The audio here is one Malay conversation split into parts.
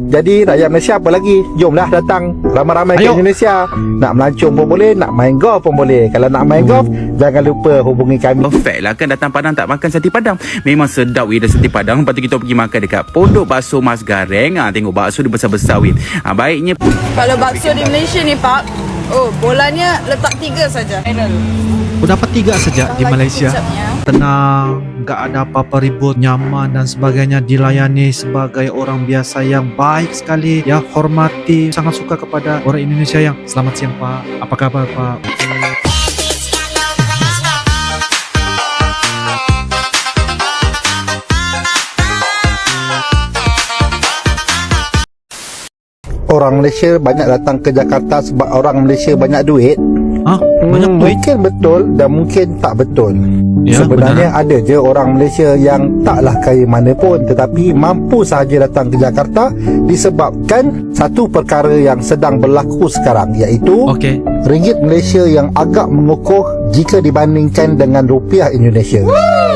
Jadi rakyat Malaysia apa lagi? Jomlah datang ramai-ramai ke Indonesia. Nak melancong pun boleh, nak main golf pun boleh. Kalau nak main golf, jangan lupa hubungi kami. Perfect lah kan datang Padang tak makan sate Padang. Memang sedap weh dah sate Padang. Lepas tu kita pergi makan dekat Pondok Bakso Mas Gareng. Tengok bakso dia besar-besar weh. Baiknya Kalau bakso di Malaysia ni Pak, bolanya letak 3 saja. Dapat 3 saja di Malaysia. Kecapnya. Tenang, nggak ada apa-apa ribut, nyaman dan sebagainya, dilayani sebagai orang biasa yang baik sekali, ya, hormati, sangat suka kepada orang Indonesia yang selamat siang Pak, apa kabar Pak? Orang Malaysia banyak datang ke Jakarta sebab orang Malaysia banyak duit. Banyak duit? Mungkin betul dan mungkin tak betul. Ya, Sebenarnya ada je orang Malaysia yang taklah kaya mana pun, tetapi mampu sahaja datang ke Jakarta disebabkan satu perkara yang sedang berlaku sekarang, iaitu ringgit Malaysia yang agak mengukuh jika dibandingkan dengan rupiah Indonesia.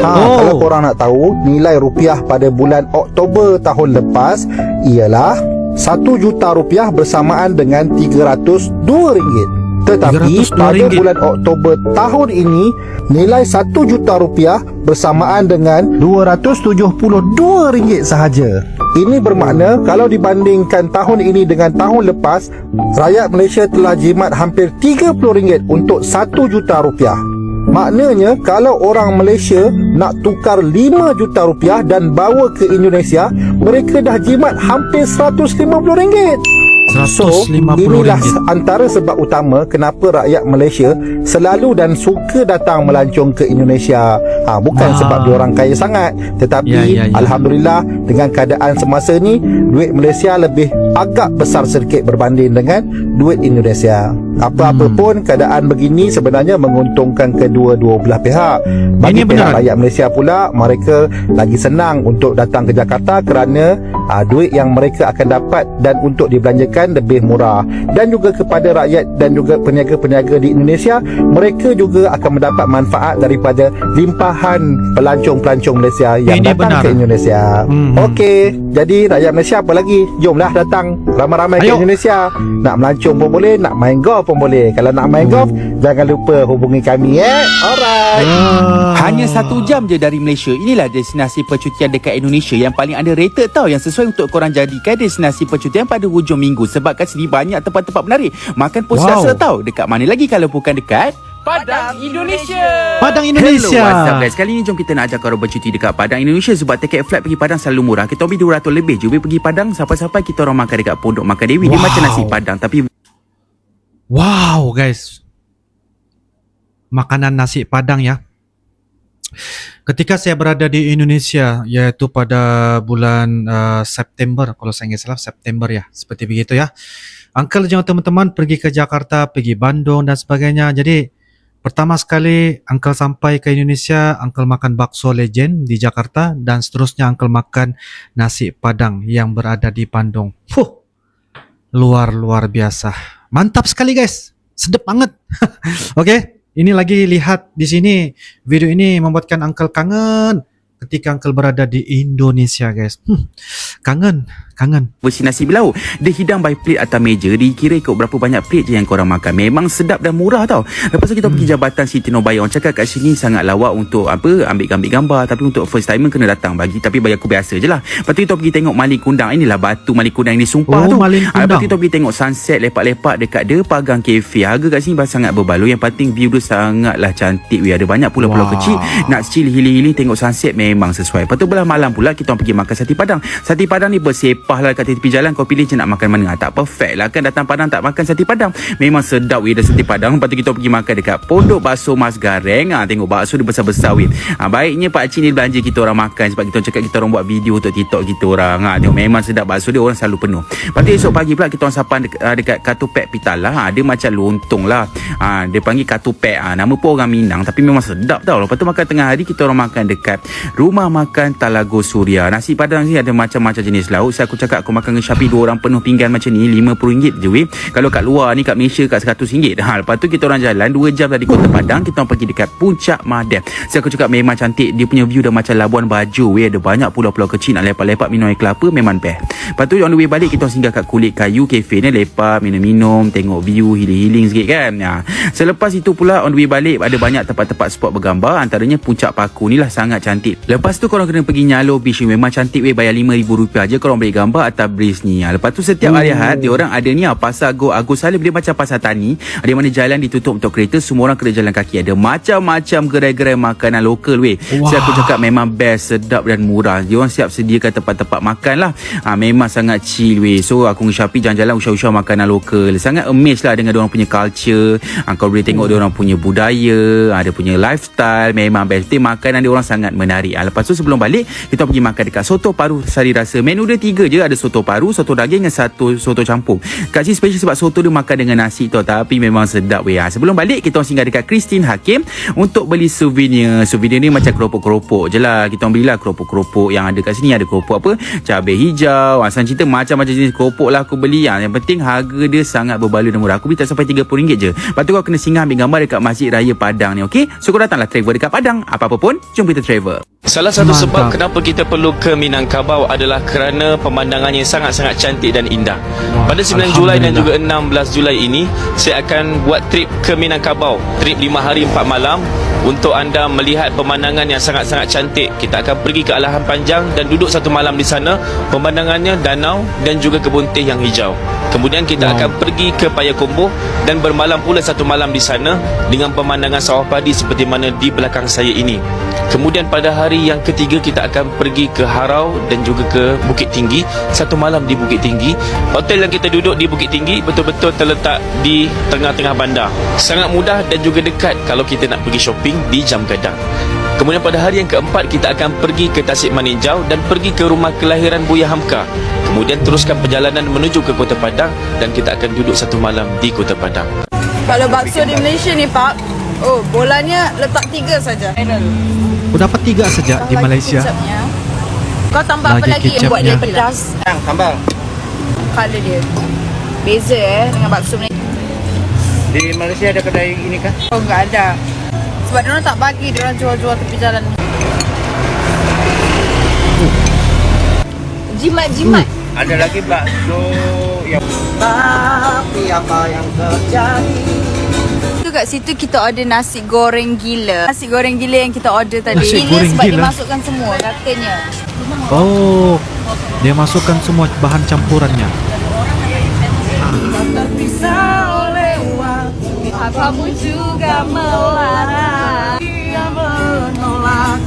Kalau korang nak tahu, nilai rupiah pada bulan Oktober tahun lepas ialah RM1,000,000 bersamaan dengan RM302. Tetapi pada bulan Oktober tahun ini, nilai RM1,000,000 bersamaan dengan RM272 sahaja. Ini bermakna kalau dibandingkan tahun ini dengan tahun lepas, rakyat Malaysia telah jimat hampir RM30 untuk RM1,000,000. Maknanya kalau orang Malaysia nak tukar RM5,000,000 dan bawa ke Indonesia, mereka dah jimat hampir RM150. So, inilah antara sebab utama kenapa rakyat Malaysia selalu dan suka datang melancong ke Indonesia. Bukan sebab diorang kaya sangat, tetapi Alhamdulillah dengan keadaan semasa ni, duit Malaysia lebih agak besar sedikit berbanding dengan duit Indonesia. Apa-apa pun keadaan begini sebenarnya menguntungkan kedua-dua belah pihak. Bagi pihak rakyat Malaysia pula, mereka lagi senang untuk datang ke Jakarta kerana duit yang mereka akan dapat dan untuk dibelanjakan lebih murah. Dan juga kepada rakyat dan juga peniaga-peniaga di Indonesia, mereka juga akan mendapat manfaat daripada limpahan pelancong-pelancong Malaysia yang datang ke Indonesia. Okey, jadi rakyat Malaysia apa lagi? Jomlah datang ramai-ramai ke Indonesia. Nak melancong pun boleh, nak main golf pun boleh. Kalau nak main golf, jangan lupa hubungi kami. Alright. hanya 1 jam je dari Malaysia. Inilah destinasi percutian dekat Indonesia yang paling underrated tau, yang sesuai untuk korang jadikan destinasi percutian pada hujung minggu. Sebab kat sini banyak tempat-tempat menarik. Makan pun selesa tau. Dekat mana lagi kalau bukan dekat Padang Indonesia. Padang Indonesia. Hello, what's up guys? Kali ni jom kita nak ajak korang bercuti dekat Padang Indonesia. Sebab tiket flight pergi Padang selalu murah. Kita ambil 200 lebih je pergi Padang. Sampai-sampai kita orang makan dekat Pondok Makan Dewi. Dia macam nasi Padang tapi wow guys, makanan nasi Padang ya. Ketika saya berada di Indonesia, yaitu pada bulan September, kalau saya nggak salah September ya, seperti begitu ya. Uncle dan teman-teman pergi ke Jakarta, pergi Bandung dan sebagainya. Jadi pertama sekali Uncle sampai ke Indonesia, Uncle makan bakso legend di Jakarta dan seterusnya Uncle makan nasi Padang yang berada di Bandung. Luar biasa. Mantap sekali guys. Sedap banget. Oke. Ini lagi lihat di sini, video ini membuatkan Uncle kangen ketika Uncle berada di Indonesia guys. Kangen. versi nasi belau. Dia hidang by plate atas meja. Dikira ikut berapa banyak plate je yang korang makan. Memang sedap dan murah tau. Lepas tu kita pergi Jabatan Siti Nurbaya. Orang cakap kat sini sangat lawak untuk ambil gambar. Tapi untuk first timer kena datang tapi bagi aku biasa je lah. Lepas tu kita pergi tengok Malin Kundang. Inilah batu Malin Kundang yang disumpah tu. Lepas tu kita pergi tengok sunset lepak-lepak dekat Pagang Cafe. Harga kat sini sangat berbaloi. Yang penting view dia sangatlah cantik. Ada banyak pulau-pulau kecil. Nak chill healing-healing tengok sunset memang sesuai. Lepas tu belah malam pula kita pergi makan sate Padang. Sate Padang ni bersepah lah kat tepi jalan. Kau pilih je nak makan mana. Tak perfect lah kan datang Padang tak makan sate Padang. Memang sedap dah sate Padang. Lepas tu kita pergi makan dekat Pondok Bakso Mas Gareng. Tengok bakso dia besar-besar baiknya pakcik ni belanja kita orang makan. Sebab kita cakap kita orang buat video untuk TikTok kita orang. Tengok memang sedap bakso dia, orang selalu penuh. Lepas tu esok pagi pula kita orang sapan dekat Katupek Pitala. Dia macam lontong lah. Dia panggil Katupek. Nama pun orang Minang tapi memang sedap tau. Lepas tu makan tengah hari kita orang makan dekat Rumah Makan Talago Suria. Nasi Padang ni ada macam-macam jenis lauk. Saya aku aku cakap aku makan dengan Syafiq 2 orang penuh pinggan macam ni RM50 je weh. Kalau kat luar ni kat Malaysia kat RM100. Lepas tu kita orang jalan 2 jam dari Kota Padang, kita orang pergi dekat Puncak Madam. So aku cakap memang cantik, dia punya view dah macam Labuan Bajo weh, ada banyak pulau-pulau kecil nak lepak-lepak minum air kelapa, memang best. Lepas tu on the way balik kita orang singgah kat Kulit Kayu Cafe ni, lepak minum-minum, tengok view, healing-healing sikit kan. Selepas itu pula on the way balik ada banyak tempat-tempat spot bergambar, antaranya Puncak Paku ni lah sangat cantik. Lepas tu korang kena pergi Nyalo Beach, memang cantik weh, bayar RM5,000 je korang boleh gambar atas bridge ni. Lepas tu setiap hari Ahad dia orang ada ni pasar Agus Salim, dia macam pasar tani, ada mana jalan ditutup untuk kereta, semua orang kena jalan kaki, ada macam-macam gerai-gerai makanan lokal weh. So aku cakap memang best, sedap dan murah. Dia orang siap sediakan tempat-tempat makan lah. Memang sangat chill weh. So aku dengan Syafiq jalan-jalan usah-usah makanan lokal, sangat amazed lah dengan dia orang punya culture. Kau boleh tengok dia orang punya budaya, ada punya lifestyle, memang best. Makanan dia orang sangat menarik. Lepas tu sebelum balik kita pergi makan dekat Soto Paru Sari Rasa. Menu dia 3 je, ada soto paru, soto daging dengan satu soto campur. Kat sini special sebab soto dia makan dengan nasi tau, tapi memang sedap weh. Sebelum balik kita orang singgah dekat Christine Hakim untuk beli souvenir. Souvenir ni macam keropok-keropok je lah. Kita orang belilah keropok-keropok yang ada kat sini. Ada keropok apa, cabai hijau, asam cerita macam-macam jenis keropok lah aku beli. Yang penting harga dia sangat berbaloi dan murah. Aku beli tak sampai RM30 je. Lepas tu kau kena singgah ambil gambar dekat Masjid Raya Padang ni, okey? So kau datanglah travel dekat Padang. Apa-apa pun, jom kita travel. Salah satu sebab kenapa kita perlu ke Minangkabau adalah kerana pemandangannya sangat-sangat cantik dan indah. Pada 9 Julai dan juga 16 Julai ini, saya akan buat trip ke Minangkabau. Trip 5 hari 4 malam untuk anda melihat pemandangan yang sangat-sangat cantik. Kita akan pergi ke Alahan Panjang dan duduk 1 malam di sana. Pemandangannya danau dan juga kebun teh yang hijau. Kemudian kita akan pergi ke Payakumbuh dan bermalam pula 1 malam di sana dengan pemandangan sawah padi seperti mana di belakang saya ini. Kemudian pada hari yang ketiga kita akan pergi ke Harau dan juga ke Bukit Tinggi, 1 malam di Bukit Tinggi. Hotel yang kita duduk di Bukit Tinggi betul-betul terletak di tengah-tengah bandar. Sangat mudah dan juga dekat kalau kita nak pergi shopping di Jam Gadang. Kemudian pada hari yang keempat kita akan pergi ke Tasik Maninjau dan pergi ke rumah kelahiran Buya Hamka. Kemudian teruskan perjalanan menuju ke Kota Padang dan kita akan duduk 1 malam di Kota Padang. Kalau bakso di Malaysia ni Pak, bolanya letak 3 saja. Aku dapat 3 saja di Malaysia. Kecapnya. Kau tambah apa Lagi lagi yang buat kecapnya. dia pedas? Sambal. Colour dia beza dengan bakso Malaysia. Di Malaysia ada kedai ini kah? Oh, enggak ada. Sebab dia orang tak bagi, dia orang jual-jual tepi jalan. Jimat-jimat. Ada lagi bakso yang tapi apa yang terjadi? Tu kat situ kita order nasi goreng gila. Nasi goreng gila yang kita order tadi. Nasi Gila goreng sebab gila. dia masukkan semua katanya. Oh, dia masukkan semua bahan campurannya. Kamu juga melarang. Dia menolak.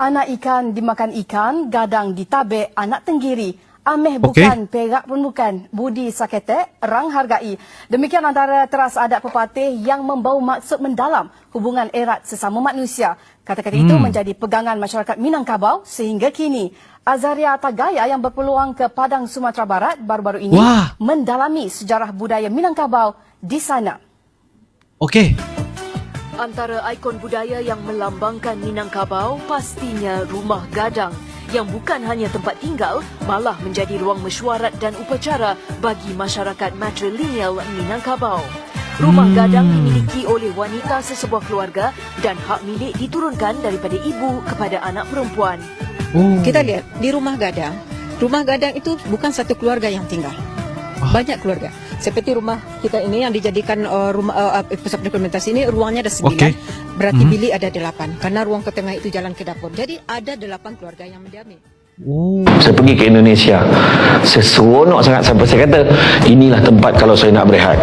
Anak ikan dimakan ikan, gadang ditabek anak tenggiri. Ameh Okey. bukan, perak pun bukan. Budi saketek, rang hargai. Demikian antara teras adat pepatih yang membawa maksud mendalam hubungan erat sesama manusia. Kata-kata itu menjadi pegangan masyarakat Minangkabau sehingga kini. Azaria Tagaya yang berpeluang ke Padang, Sumatera Barat baru-baru ini mendalami sejarah budaya Minangkabau di sana. Okey. Antara ikon budaya yang melambangkan Minangkabau pastinya Rumah Gadang yang bukan hanya tempat tinggal, malah menjadi ruang mesyuarat dan upacara bagi masyarakat matrilineal Minangkabau. Rumah gadang dimiliki oleh wanita sesebuah keluarga dan hak milik diturunkan daripada ibu kepada anak perempuan. Kita lihat di rumah gadang itu bukan satu keluarga yang tinggal. Banyak keluarga. Seperti rumah kita ini yang dijadikan pusat dokumentasi ini, ruangnya ada 9. Okey. Berarti bilik ada 8. Karena ruang ke tengah itu jalan ke dapur. Jadi ada 8 keluarga yang mendiami. Saya pergi ke Indonesia, saya seronok sangat sampai saya kata inilah tempat kalau saya nak berehat.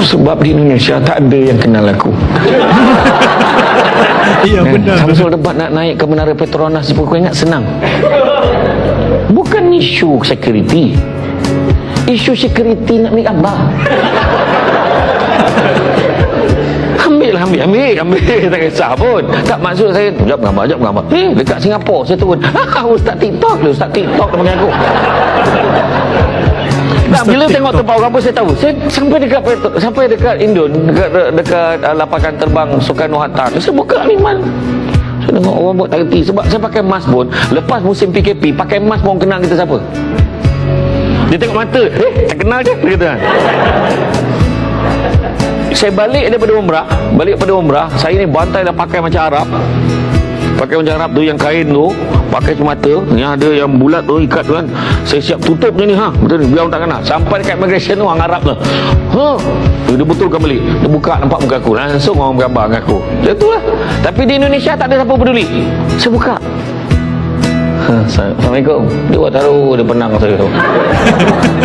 Sebab di Indonesia tak ada yang kenal aku. Iya benar. Samsul debat nak naik ke Menara Petronas, kau ingat senang. Bukan isu security. Isu security nak ambil abah. Ambil. Tak kisah pun. Tak maksud saya, jap gambar. Dekat Singapura saya turun. Ustaz TikTok panggil aku. Tak, bila tengok tempat orang apa saya tahu. Saya sampai dekat Indon, dekat lapangan terbang Soekarno Hatta tu, saya buka Miman. Saya tengok orang buat tak reti. Sebab saya pakai mask pun, lepas musim PKP, pakai mask pun orang kenal kita siapa. Dia tengok mata, tak kenal je, dia kata. Saya balik daripada umrah, saya ni bantai dah pakai macam Arab. Pakai macam Arab tu, yang kain tu, pakai mata, yang ada yang bulat tu, ikat tu kan. Saya siap tutup je ni, betul ni, biar orang tak kenal. Sampai dekat immigration tu, orang Arab tu. Dia betulkan balik. Dia buka, nampak muka aku. Langsung orang bergambar dengan aku. Macam tu lah. Tapi di Indonesia tak ada siapa peduli. Saya buka. Assalamualaikum. Dia buat taruh, dia penang saya tu.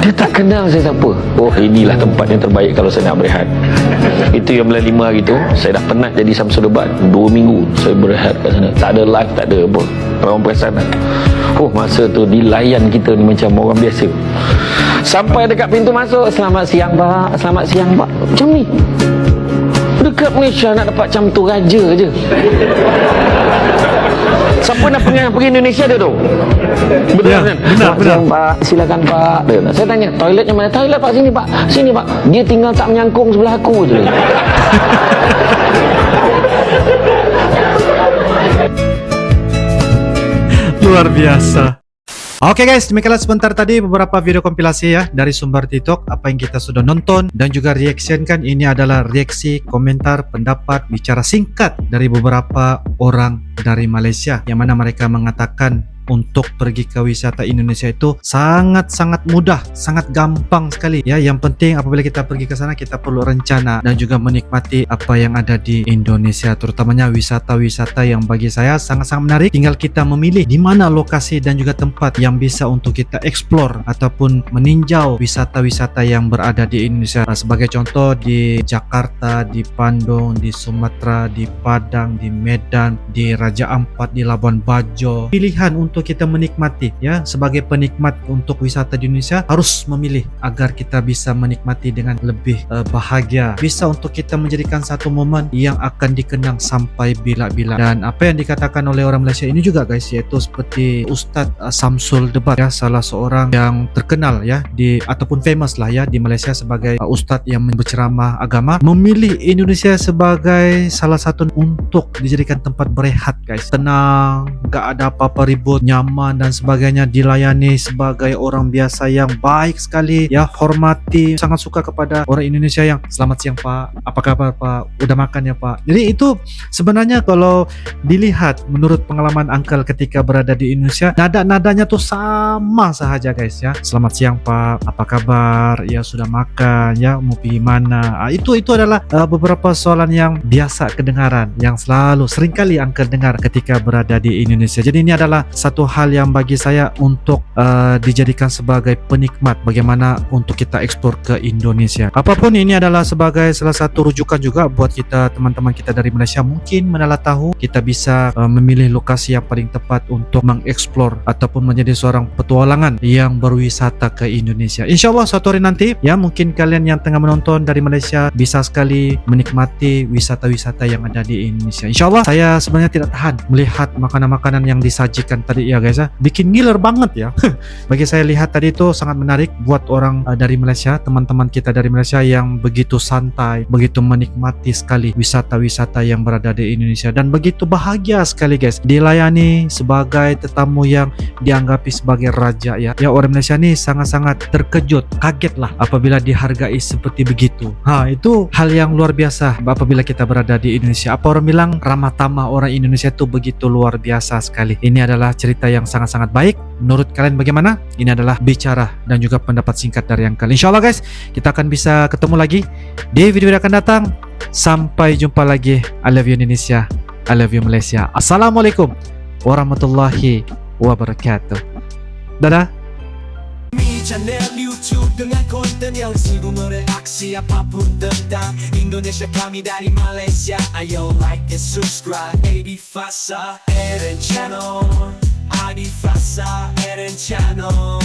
Dia tak kenal saya siapa. Oh, inilah tempat yang terbaik kalau saya nak berehat. Itu yang bulan 5 hari tu, saya dah penat jadi Samsul Debat. 2 minggu saya berehat kat sana. Tak ada live, tak ada apa. Orang perasan lah. Oh, masa tu dilayan kita ni macam orang biasa. Sampai dekat pintu masuk, selamat siang pak, selamat siang pak. Macam ni. Dekat Malaysia nak dapat macam tu raja je. Siapa nak pergi Indonesia dia tu? Betul Ya, kan? benar. Siang, pak, silakan pak. Saya tanya, toiletnya mana? Toilet pak, sini pak. Sini pak. Dia tinggal tak menyangkung sebelah aku je. Luar biasa. Oke guys, demikianlah sebentar tadi beberapa video kompilasi ya dari sumber TikTok apa yang kita sudah nonton dan juga reaction kan. Ini adalah reaksi, komentar, pendapat, bicara singkat dari beberapa orang dari Malaysia yang mana mereka mengatakan untuk pergi ke wisata Indonesia itu sangat-sangat mudah, sangat gampang sekali ya. Yang penting apabila kita pergi ke sana kita perlu rencana dan juga menikmati apa yang ada di Indonesia, terutamanya wisata-wisata yang bagi saya sangat-sangat menarik. Tinggal kita memilih di mana lokasi dan juga tempat yang bisa untuk kita explore ataupun meninjau wisata-wisata yang berada di Indonesia. Sebagai contoh di Jakarta, di Bandung, di Sumatera, di Padang, di Medan, di Raja Ampat, di Labuan Bajo. Pilihan untuk kita menikmati ya. Sebagai penikmat untuk wisata di Indonesia harus memilih agar kita bisa menikmati dengan lebih bahagia, bisa untuk kita menjadikan satu momen yang akan dikenang sampai bila-bila. Dan apa yang dikatakan oleh orang Malaysia ini juga guys, yaitu seperti Ustadz Samsul Debat ya, salah seorang yang terkenal ya di ataupun famous lah ya di Malaysia sebagai ustadz yang berceramah agama, memilih Indonesia sebagai salah satu untuk dijadikan tempat berehat guys. Tenang, gak ada apa-apa ribut, nyaman dan sebagainya, dilayani sebagai orang biasa yang baik sekali ya, hormati, sangat suka kepada orang Indonesia yang selamat siang pak, apa kabar pak, udah makan ya pak. Jadi itu sebenarnya kalau dilihat menurut pengalaman Uncle ketika berada di Indonesia, nada-nadanya tuh sama sahaja guys ya. Selamat siang pak, apa kabar, ya sudah makan ya, mau pergi mana. Itu adalah beberapa soalan yang biasa kedengaran, yang selalu seringkali Uncle dengar ketika berada di Indonesia. Jadi ini adalah satu hal yang bagi saya untuk dijadikan sebagai penikmat bagaimana untuk kita eksplor ke Indonesia. Apapun ini adalah sebagai salah satu rujukan juga buat kita teman-teman kita dari Malaysia, mungkin mana tahu kita bisa memilih lokasi yang paling tepat untuk mengeksplor ataupun menjadi seorang petualangan yang berwisata ke Indonesia. InsyaAllah suatu hari nanti ya, mungkin kalian yang tengah menonton dari Malaysia bisa sekali menikmati wisata-wisata yang ada di Indonesia. InsyaAllah saya sebenarnya tidak tahan melihat makanan-makanan yang disajikan tadi ya guys ya, bikin ngiler banget ya. Bagi saya lihat tadi itu sangat menarik buat orang dari Malaysia, teman-teman kita dari Malaysia yang begitu santai, begitu menikmati sekali wisata-wisata yang berada di Indonesia dan begitu bahagia sekali guys, dilayani sebagai tetamu yang dianggapi sebagai raja ya. Ya, orang Malaysia ni sangat-sangat terkejut, kaget lah apabila dihargai seperti begitu. Itu hal yang luar biasa apabila kita berada di Indonesia. Apa orang bilang, ramah tamah orang Indonesia itu begitu luar biasa sekali. Ini adalah cerita yang sangat-sangat baik. Menurut kalian bagaimana? Ini adalah bicara dan juga pendapat singkat dari Uncle. InsyaAllah guys, kita akan bisa ketemu lagi di video yang akan datang. Sampai jumpa lagi. I love you Indonesia, I love you Malaysia. Assalamualaikum warahmatullahi wabarakatuh. Dadah. Channel YouTube dengan konten yang selalu mereaksi apapun tentang Indonesia, kami dari Malaysia. Ayo like and subscribe Adi Fasa Eren Channel, Adi Fasa Eren Channel.